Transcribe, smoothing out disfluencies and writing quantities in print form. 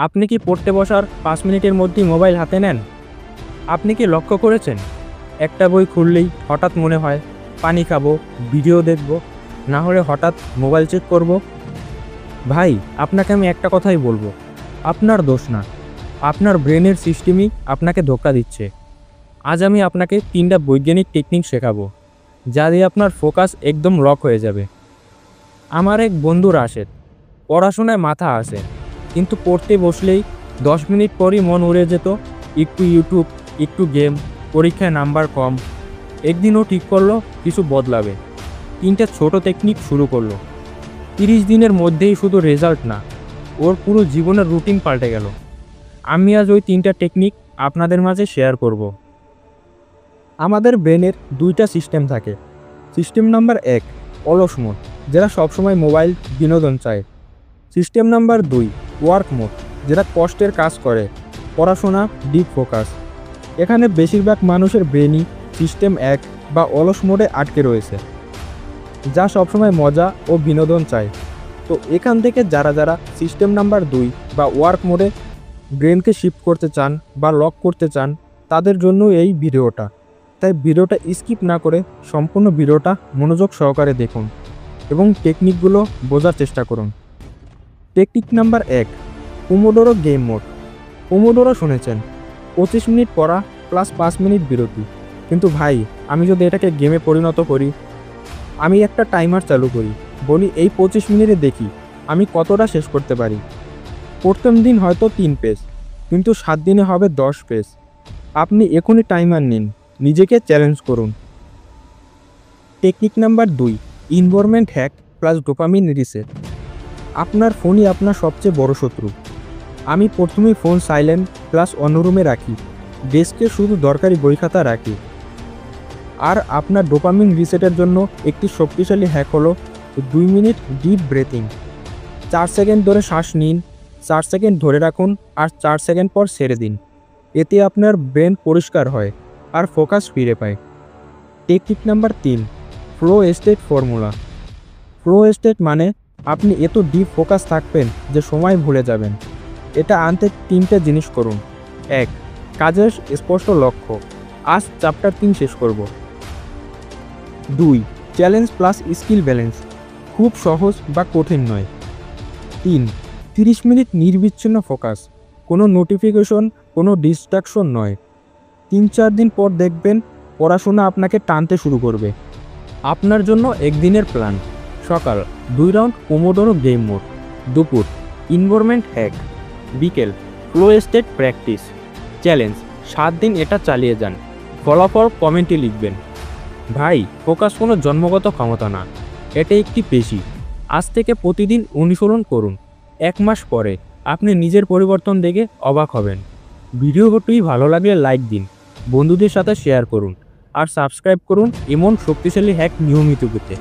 আপনি কি পড়তে বসার 5 মিনিটের মধ্যেই মোবাইল হাতে নেন? আপনি কি লক্ষ্য করেছেন একটা বই খুললেই হঠাৎ মনে হয় পানি খাবো, ভিডিও দেখব, না হলে হঠাৎ মোবাইল চেক করব? ভাই, আপনাকে আমি একটা কথাই বলবো, আপনার দোষ না, আপনার ব্রেনের সিস্টেমই আপনাকে ধোঁকা দিচ্ছে। আজ আমি আপনাকে 3টা বৈজ্ঞানিক টেকনিক শেখাবো, যা দিয়ে আপনার ফোকাস একদম লক হয়ে যাবে। আমার এক বন্ধু রাশেদ, পড়াশোনায় মাথা আসে, কিন্তু পড়তে বসলেই 10 মিনিট পরই মন উড়ে যেত। একটু ইউটিউব, একটু গেম, পরীক্ষায় নাম্বার কম। একদিন ও ঠিক করলো কিছু বদলাবে। 3টা ছোট টেকনিক শুরু করলো। 30 দিনের মধ্যেই শুধু রেজাল্ট না, ওর পুরো জীবনের রুটিন পাল্টে গেল। আমি আজ ওই 3টা টেকনিক আপনাদের মাঝে শেয়ার করব। আমাদের ব্রেনের 2টা সিস্টেম থাকে। সিস্টেম নাম্বার 1 অলস মোড, যারা সবসময় মোবাইল বিনোদন চায়। সিস্টেম নাম্বার 2 ওয়ার্ক মোড, যেটা কষ্টের কাজ করে, পড়াশোনা, ডিপ ফোকাস। এখানে বেশিরভাগ মানুষের ব্রেনই সিস্টেম 1 বা অলস মোডে আটকে রয়েছে, যা সবসময় মজা ও বিনোদন চায়। তো এখান থেকে যারা যারা সিস্টেম নাম্বার 2 বা ওয়ার্ক মোডে ব্রেনকে শিফট করতে চান বা লক করতে চান, তাদের জন্য এই ভিডিওটা। তাই ভিডিওটা স্কিপ না করে সম্পূর্ণ ভিডিওটা মনোযোগ সহকারে দেখুন এবং টেকনিকগুলো বোঝার চেষ্টা করুন। Technique number 1 pomodoro game mode. Pomodoro শুনেছেন, 25 মিনিট পড়া প্লাস 5 মিনিট বিরতি। কিন্তু ভাই, আমি যদি এটাকে গেমে পরিণত করি, আমি একটা টাইমার চালু করি, বলি এই 25 মিনিটে দেখি আমি কতটা শেষ করতে পারি। প্রথম দিন হয়তো 3 পেজ, কিন্তু 7 দিনে হবে 10 পেজ। আপনি এখনই টাইমার নিন, নিজেকে চ্যালেঞ্জ করুন। Technique number 2 environment hack plus dopamine reset. আপনার ফোনই আপনার সবচেয়ে বড় শত্রু। আমি প্রথমেই ফোন সাইলেন্ট প্লাস অন্য রুমে রাখি, ডেস্কে শুধু দরকারি বই খাতা রাখি। আর আপনার ডোপামিন রিসেটের জন্য একটি শক্তিশালী হ্যাক হলো 2 মিনিট ডিপ ব্রেথিং। 4 সেকেন্ড ধরে শ্বাস নিন, 4 সেকেন্ড ধরে রাখুন, আর 4 সেকেন্ড পর ছেড়ে দিন। এতে আপনার ব্রেন পরিষ্কার হয় আর ফোকাস ফিরে পায়। Technique number 3 flow state formula. Flow state মানে আপনি এত ডিপ ফোকাস থাকবেন যে সময় ভুলে যাবেন। এটা আনতে 3টে জিনিস করুন। 1 কাজের স্পষ্ট লক্ষ্য, আজ চ্যাপ্টার 3 শেষ করব। 2 চ্যালেঞ্জ প্লাস স্কিল ব্যালেন্স, খুব সহজ বা কঠিন নয়। 3 30 মিনিট নির্বিচ্ছিন্ন ফোকাস, কোনো নোটিফিকেশন, কোনো ডিস্ট্রাকশন নয়। 3-4 দিন পর দেখবেন পড়াশোনা আপনাকে টানতে শুরু করবে। আপনার জন্য একদিনের প্ল্যান: সকাল 2 রাউন্ড পোমোডোরো গেম মোড, দুপুর ইনভারমেন্ট হ্যাক, বিকেল ফ্লো স্টেট প্র্যাকটিস। চ্যালেঞ্জ 7 দিন এটা চালিয়ে যান, ফলাফল কমেন্টে লিখবেন। ভাই, ফোকাস কোনো জন্মগত ক্ষমতা না, এটা একটি পেশি। আজ থেকে প্রতিদিন অনুসরণ করুন। 1 মাস পরে আপনি নিজের পরিবর্তন দেখে অবাক হবেন। ভিডিওটি ভালো লাগলে লাইক দিন, বন্ধুদের সাথে শেয়ার করুন, আর সাবস্ক্রাইব করুন এমন শক্তিশালী হ্যাক নিয়মিত পেতে।